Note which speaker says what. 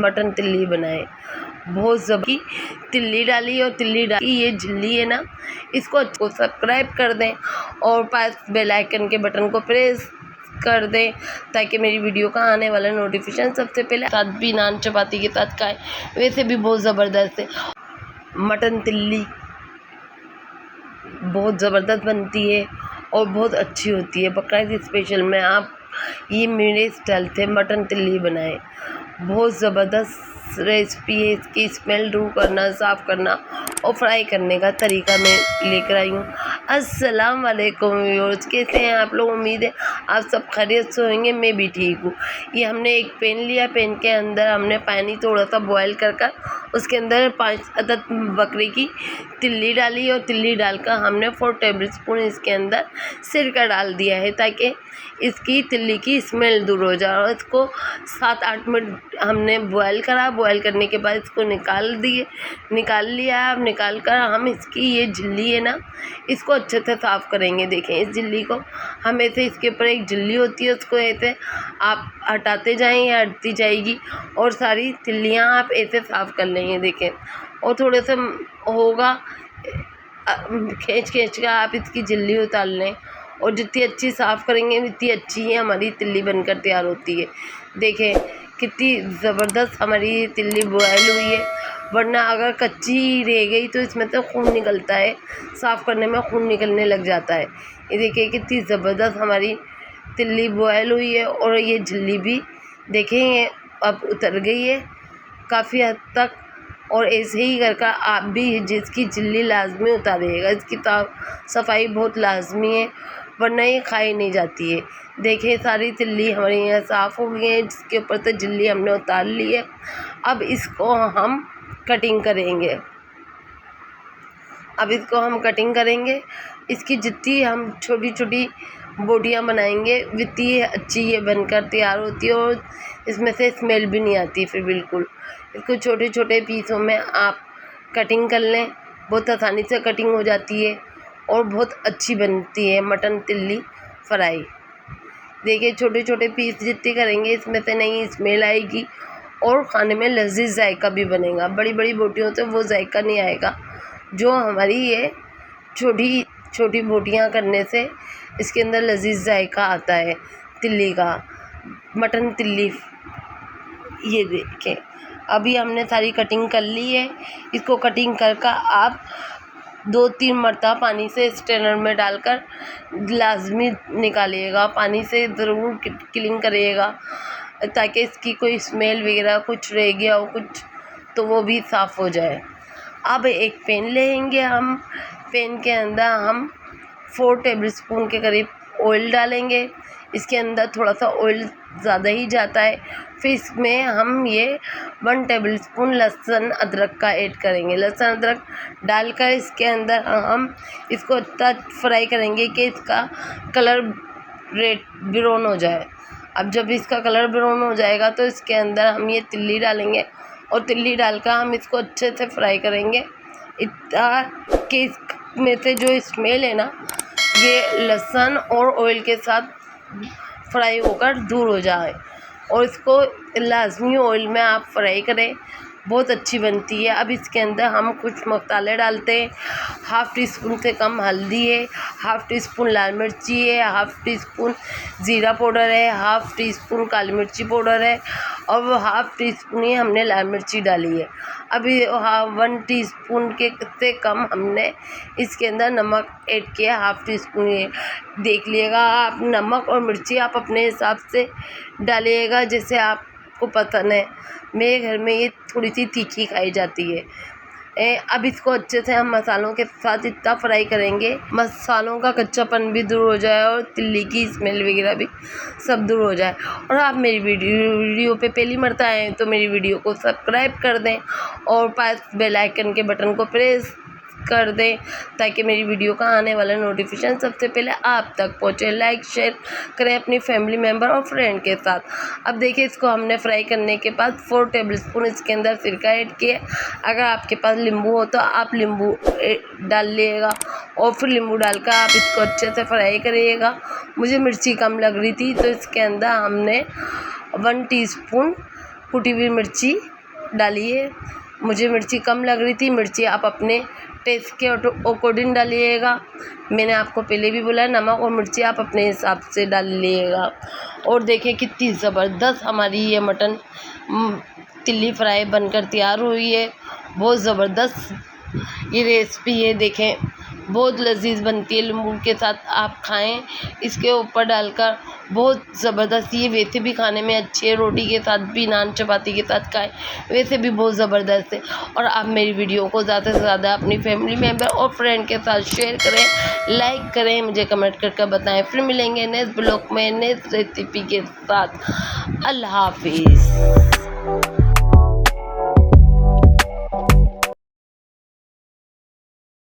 Speaker 1: Mutton तिल्ली बनाए। बहुत ज़बरदस्त तिल्ली डाली और तिल्ली डाली ये झिल्ली है ना, इसको सब्सक्राइब कर दें और पास बेल आइकन के बटन को प्रेस कर दें ताकि मेरी वीडियो का आने वाला नोटिफिकेशन सबसे पहले साथ भी नान चपाती के साथ खाएं। वैसे भी बहुत ज़बरदस्त है मटन तिल्ली, बहुत ज़बरदस्त बनती है और बहुत अच्छी होती है। बकरीद स्पेशल में आप ये मेरे स्टाइल से मटन तिल्ली बनाए। बहुत ज़बरदस्त रेसिपी है, इसकी स्मेल दूर करना, साफ़ करना और फ्राई करने का तरीका मैं लेकर आई हूँ। अस्सलाम वालेकुम व्यूअर्स, कैसे हैं आप लोग? उम्मीद है आप सब खैरियत से होंगे, मैं भी ठीक हूँ। ये हमने एक पैन लिया, पैन के अंदर हमने पानी थोड़ा सा बॉयल कर उसके अंदर 5 अदद बकरी की तिल्ली डाली और तिल्ली डालकर हमने 4 टेबलस्पून इसके अंदर सिरका डाल दिया है ताकि इसकी तिल्ली की स्मेल दूर हो जाए। और इसको 7-8 मिनट हमने बॉयल करा। बॉयल करने के बाद इसको निकाल लिया। अब निकाल कर हम इसकी ये झिल्ली है ना, इसको अच्छे से साफ़ करेंगे। देखें इस झिल्ली को हम ऐसे, इसके ऊपर एक झिल्ली होती है, उसको ऐसे आप हटाते जाएँ या हटती जाएगी और सारी तिल्लियाँ आप ऐसे साफ़ कर लेंगे। देखें और थोड़े से होगा खींच कर आप इसकी झिल्ली उतार लें और जितनी अच्छी साफ़ करेंगे उतनी अच्छी ही हमारी तिल्ली बनकर तैयार होती है। देखें कितनी ज़बरदस्त हमारी तिल्ली बॉयल हुई है, वरना अगर कच्ची रह गई तो इसमें तो खून निकलता है, साफ़ करने में खून निकलने लग जाता है। ये देखिए कितनी ज़बरदस्त हमारी तिल्ली बॉयल हुई है और ये झिल्ली भी देखें ये अब उतर गई है काफ़ी हद तक। और ऐसे ही करके आप भी जिसकी झिल्ली लाजमी उतारिएगा, इसकी सफाई बहुत लाजमी है वरना ये खाई नहीं जाती है। देखिए सारी तिल्ली हमारे यहाँ साफ़ हो गई है, जिसके ऊपर से झिल्ली हमने उतार ली है। अब इसको हम कटिंग करेंगे। इसकी जितनी हम छोटी छोटी बोटियाँ बनाएंगे उतनी अच्छी ये बनकर तैयार होती है और इसमें से स्मेल भी नहीं आती फिर बिल्कुल। इसको छोटे छोटे पीसों में आप कटिंग कर लें, बहुत आसानी से कटिंग हो जाती है और बहुत अच्छी बनती है मटन तिल्ली फ्राई। देखिए छोटे छोटे पीस जितने करेंगे इसमें से नहीं स्मेल आएगी और खाने में लजीज जायका भी बनेगा। बड़ी बड़ी बोटियों से वो जायका नहीं आएगा जो हमारी ये छोटी छोटी बोटियाँ करने से इसके अंदर लजीज जायका आता है तिल्ली का, मटन तिल्ली। ये देखें अभी हमने सारी कटिंग कर ली है। इसको कटिंग कर आप 2-3 मरतबा पानी से स्ट्रेनर में डालकर लाजमी निकालिएगा, पानी से ज़रूर क्लीन करिएगा ताकि इसकी कोई स्मेल वगैरह कुछ रह गया हो कुछ तो वो भी साफ़ हो जाए। अब एक पैन लेंगे हम, पैन के अंदर हम 4 टेबलस्पून के करीब ऑयल डालेंगे। इसके अंदर थोड़ा सा ऑयल ज़्यादा ही जाता है। फिर इसमें हम ये 1 टेबलस्पून लहसुन अदरक का ऐड करेंगे। लहसुन अदरक डालकर इसके अंदर हम इसको इतना फ्राई करेंगे कि इसका कलर रेड ब्राउन हो जाए। अब जब इसका कलर ब्राउन हो जाएगा तो इसके अंदर हम ये तिल्ली डालेंगे और तिल्ली डालकर हम इसको अच्छे से फ्राई करेंगे इतना कि इसमें से जो स्मेल है ना ये लहसुन और ऑयल के साथ फ्राई होकर दूर हो जाए। और इसको लाजमी ऑयल में आप फ्राई करें, बहुत अच्छी बनती है। अब इसके अंदर हम कुछ मसाले डालते हैं। 1/2 टीस्पून से कम हल्दी है, 1/2 टीस्पून लाल मिर्ची है, 1/2 टीस्पून ज़ीरा पाउडर है, 1/2 टीस्पून काली मिर्ची पाउडर है और वो 1/2 टीस्पून ही हमने लाल मिर्ची डाली है। अभी 1 टीस्पून के से कम हमने इसके अंदर नमक ऐड किया, 1/2 टीस्पून। ये देख लीजिएगा आप, नमक और मिर्ची आप अपने हिसाब से डालिएगा जैसे आपको पसंद है। मेरे घर में ये थोड़ी सी तीखी खाई जाती है। अब इसको अच्छे से हम मसालों के साथ इतना फ्राई करेंगे मसालों का कच्चापन भी दूर हो जाए और तिल्ली की स्मेल वगैरह भी सब दूर हो जाए। और आप मेरी वीडियो पे पहली मरतबा आए तो मेरी वीडियो को सब्सक्राइब कर दें और पास बेल आइकन के बटन को प्रेस कर दें ताकि मेरी वीडियो का आने वाला नोटिफिकेशन सबसे पहले आप तक पहुंचे। लाइक शेयर करें अपनी फैमिली मेम्बर और फ्रेंड के साथ। अब देखिए इसको हमने फ्राई करने के बाद 4 टेबलस्पून इसके अंदर सिरका ऐड किया। अगर आपके पास नींबू हो तो आप नींबू डाल लीजिएगा और फिर नींबू डालकर आप इसको अच्छे से फ्राई करिएगा। मुझे मिर्ची कम लग रही थी तो इसके अंदर हमने 1 टीस्पून कुटी हुई मिर्ची डालिए। मुझे मिर्ची कम लग रही थी, मिर्ची आप अपने टेस्ट के अकॉर्डिंग डालिएगा। मैंने आपको पहले भी बोला है, नमक और मिर्ची आप अपने हिसाब से डाल लीजिएगा। और देखिए कितनी ज़बरदस्त हमारी ये मटन तिल्ली फ्राई बनकर तैयार हुई है। बहुत ज़बरदस्त ये रेसिपी है, देखें बहुत लजीज बनती है। नींबू के साथ आप खाएं, इसके ऊपर डालकर बहुत ज़बरदस्त। ये वैसे भी खाने में अच्छी है, रोटी के साथ भी, नान चपाती के साथ खाएं, वैसे भी बहुत ज़बरदस्त है। और आप मेरी वीडियो को ज़्यादा से ज़्यादा अपनी फैमिली मेम्बर और फ्रेंड के साथ शेयर करें, लाइक करें, मुझे कमेंट करके बताएं। फिर मिलेंगे नेक्स्ट ब्लॉग में नेक्स्ट रेसिपी के साथ। अल्लाह हाफिज़।